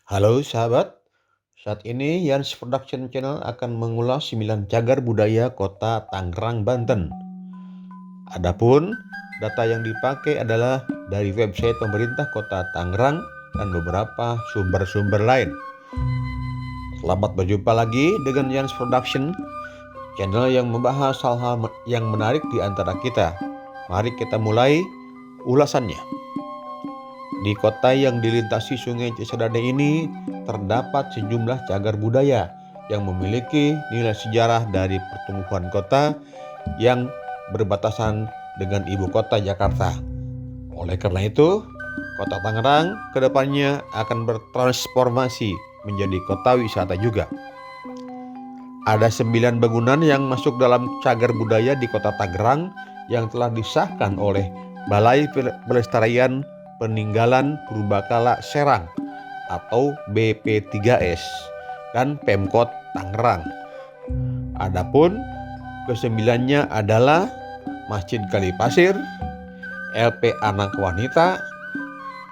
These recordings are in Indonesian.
Halo sahabat, saat ini Yans Production Channel akan mengulas 9 cagar budaya Kota Tangerang, Banten. Adapun data yang dipakai adalah dari website pemerintah Kota Tangerang dan beberapa sumber-sumber lain. Selamat berjumpa lagi dengan Yans Production, channel yang membahas hal-hal yang menarik di antara kita. Mari kita mulai ulasannya. Di kota yang dilintasi Sungai Cisadane ini terdapat sejumlah cagar budaya yang memiliki nilai sejarah dari pertumbuhan kota yang berbatasan dengan ibu kota Jakarta. Oleh karena itu, Kota Tangerang kedepannya akan bertransformasi menjadi kota wisata juga. Ada 9 bangunan yang masuk dalam cagar budaya di Kota Tangerang yang telah disahkan oleh Balai Pelestarian Peninggalan Purbakala Serang atau BP3S dan Pemkot Tangerang. Adapun kesembilannya adalah Masjid Kalipasir, LP Anak Wanita,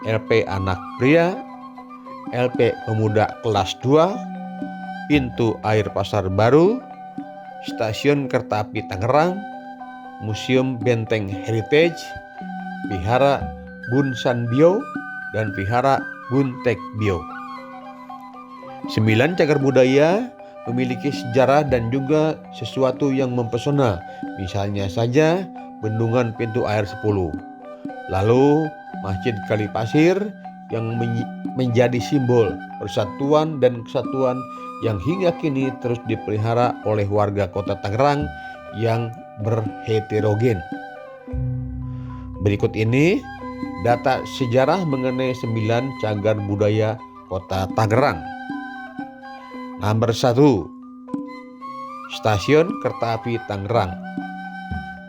LP Anak Pria, LP Pemuda Kelas 2, Pintu Air Pasar Baru, Stasiun Kereta Api Tangerang, Museum Benteng Heritage, Vihara Bunsan Bio, dan Vihara Buntek Bio. 9 cagar budaya memiliki sejarah dan juga sesuatu yang mempesona. Misalnya saja Bendungan Pintu Air 10. Lalu Masjid Kalipasir yang menjadi simbol persatuan dan kesatuan yang hingga kini terus dipelihara oleh warga Kota Tangerang yang berheterogen. Berikut ini data sejarah mengenai 9 cagar budaya Kota Tangerang. Nomor 1, Stasiun Kereta Api Tangerang.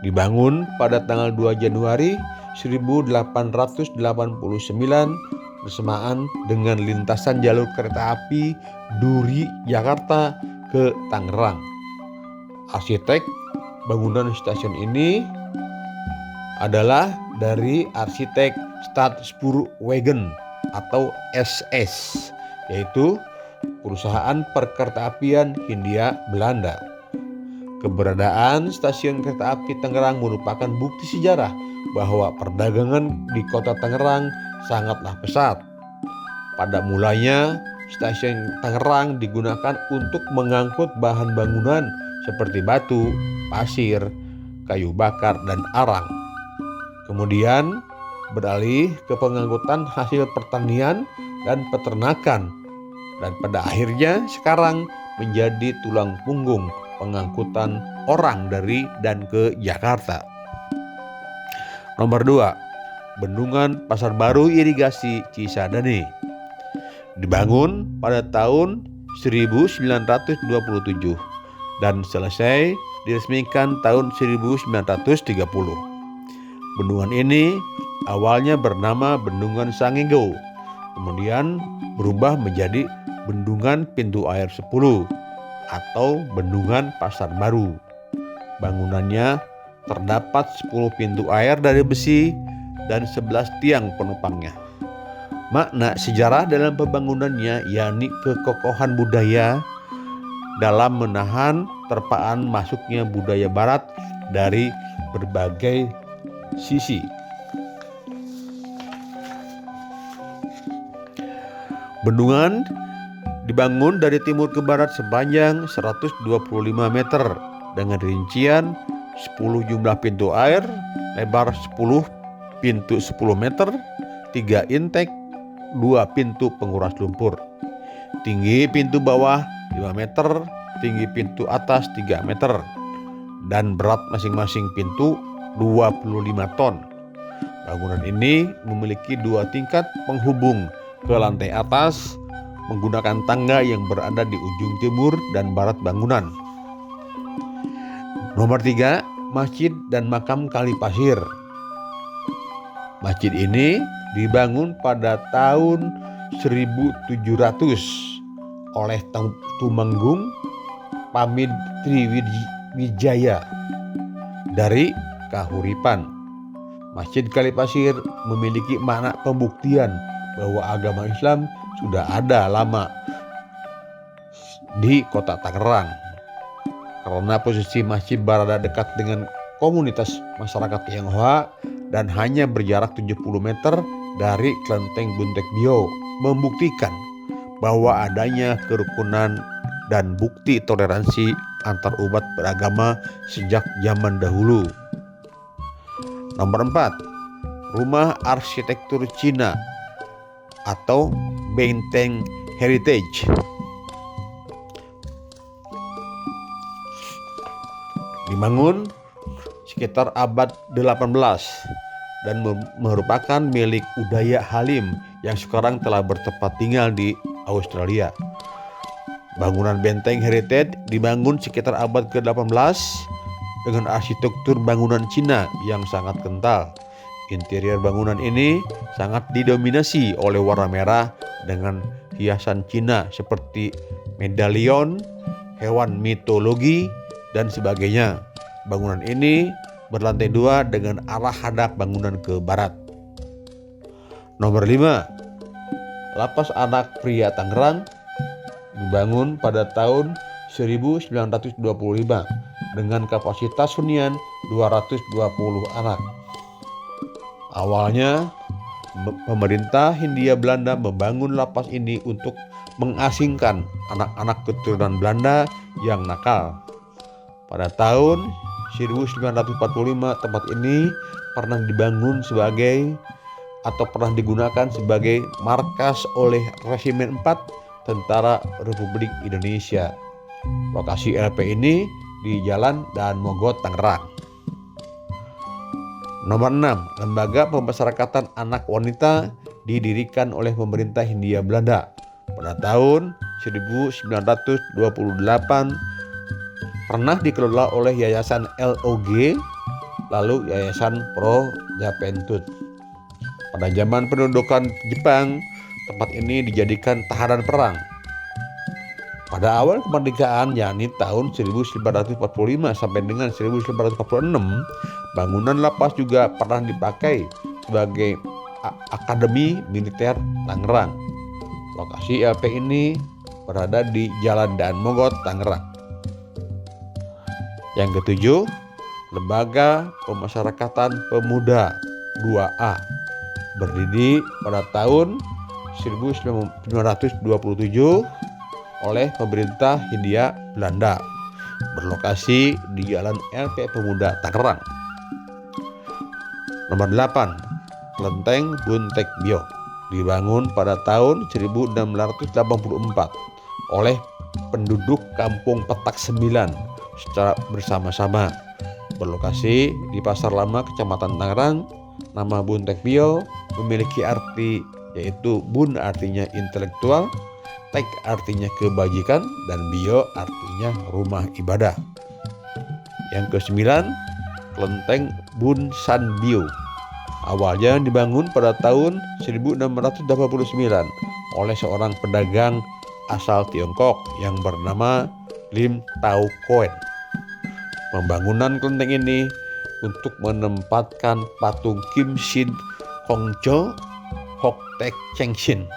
Dibangun pada tanggal 2 Januari 1889 bersamaan dengan lintasan jalur kereta api Duri Jakarta ke Tangerang. Arsitek bangunan stasiun ini adalah dari arsitek Stadspoorwegen atau SS, yaitu perusahaan perkeretaapian Hindia Belanda. Keberadaan stasiun kereta api Tangerang merupakan bukti sejarah bahwa perdagangan di Kota Tangerang sangatlah pesat. Pada mulanya, stasiun Tangerang digunakan untuk mengangkut bahan bangunan seperti batu, pasir, kayu bakar, dan arang. Kemudian beralih ke pengangkutan hasil pertanian dan peternakan, dan pada akhirnya sekarang menjadi tulang punggung pengangkutan orang dari dan ke Jakarta. Nomor 2, Bendungan Pasar Baru Irigasi Cisadane. Dibangun pada tahun 1927 dan selesai diresmikan tahun 1930. Bendungan ini awalnya bernama Bendungan Sangego, kemudian berubah menjadi Bendungan Pintu Air 10 atau Bendungan Pasar Baru. Bangunannya terdapat 10 pintu air dari besi dan 11 tiang penopangnya. Makna sejarah dalam pembangunannya yakni kekokohan budaya dalam menahan terpaan masuknya budaya barat dari berbagai sisi. Bendungan dibangun dari timur ke barat sepanjang 125 meter dengan rincian 10 jumlah pintu air, lebar 10 pintu 10 meter, 3 intek, 2 pintu penguras lumpur. Tinggi pintu bawah 5 meter, tinggi pintu atas 3 meter, dan berat masing-masing pintu 25 ton. Bangunan ini memiliki 2 tingkat penghubung ke lantai atas menggunakan tangga yang berada di ujung timur dan barat bangunan. Nomor 3, Masjid dan Makam Kalipasir. Masjid ini dibangun pada tahun 1700 oleh Tumenggung Pamid Triwijaya dari Kahuripan. Masjid Kalipasir memiliki makna pembuktian bahwa agama Islam sudah ada lama di kota Tangerang. Karena posisi masjid berada dekat dengan komunitas masyarakat Tionghoa dan hanya berjarak 70 meter dari kelenteng Buntek Bio, membuktikan bahwa adanya kerukunan dan bukti toleransi antar umat beragama sejak zaman dahulu. Nomor 4, rumah arsitektur Cina atau Benteng Heritage. Dibangun sekitar abad 18 dan merupakan milik Udaya Halim yang sekarang telah bertempat tinggal di Australia. Bangunan Benteng Heritage dibangun sekitar abad ke-18 dengan arsitektur bangunan Cina yang sangat kental. Interior bangunan ini sangat didominasi oleh warna merah dengan hiasan Cina seperti medalion, hewan mitologi, dan sebagainya. Bangunan ini berlantai 2 dengan arah hadap bangunan ke barat. Nomor 5, Lapas Anak Pria Tangerang dibangun pada tahun 1925 dengan kapasitas hunian 220 anak. Awalnya pemerintah Hindia Belanda membangun lapas ini untuk mengasingkan anak-anak keturunan Belanda yang nakal. Pada tahun 1945 tempat ini pernah dibangun atau pernah digunakan sebagai markas oleh Resimen 4 Tentara Republik Indonesia. Lokasi LP ini di Jalan Daan Mogot, Tangerang. Nomor 6, Lembaga Pemasyarakatan Anak Wanita didirikan oleh pemerintah Hindia Belanda pada tahun 1928, pernah dikelola oleh Yayasan LOG, lalu Yayasan Pro Japentut. Pada zaman pendudukan Jepang, tempat ini dijadikan tahanan perang. Pada awal kemerdekaan, yakni tahun 1945 sampai dengan 1946, bangunan lapas juga pernah dipakai sebagai Akademi Militer Tangerang. Lokasi LP ini berada di Jalan Daan Mogot, Tangerang. Yang ketujuh, Lembaga Pemasyarakatan Pemuda 2A, berdiri pada tahun 1927 oleh pemerintah Hindia Belanda, berlokasi di Jalan LP Pemuda Tangerang. Nomor 8, Kelenteng Buntek Bio, dibangun pada tahun 1684 oleh penduduk Kampung Petak 9 secara bersama-sama, berlokasi di Pasar Lama, Kecamatan Tangerang. Nama Buntek Bio memiliki arti, yaitu Bun artinya intelektual, Tek artinya kebajikan, dan Bio artinya rumah ibadah. Yang ke-9, Kelenteng Bun San Bio. Awalnya dibangun pada tahun 1689 oleh seorang pedagang asal Tiongkok yang bernama Lim Tao Koen. Pembangunan kelenteng ini untuk menempatkan patung Kim Sin Hongjo Hok Tek Cheng Sin,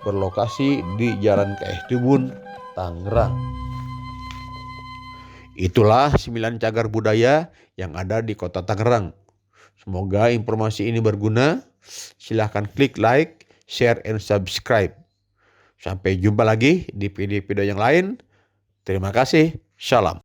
berlokasi di Jalan KS Tubun, Tangerang. Itulah 9 cagar budaya yang ada di Kota Tangerang. Semoga informasi ini berguna. Silahkan klik like, share, and subscribe. Sampai jumpa lagi di video-video yang lain. Terima kasih. Shalom.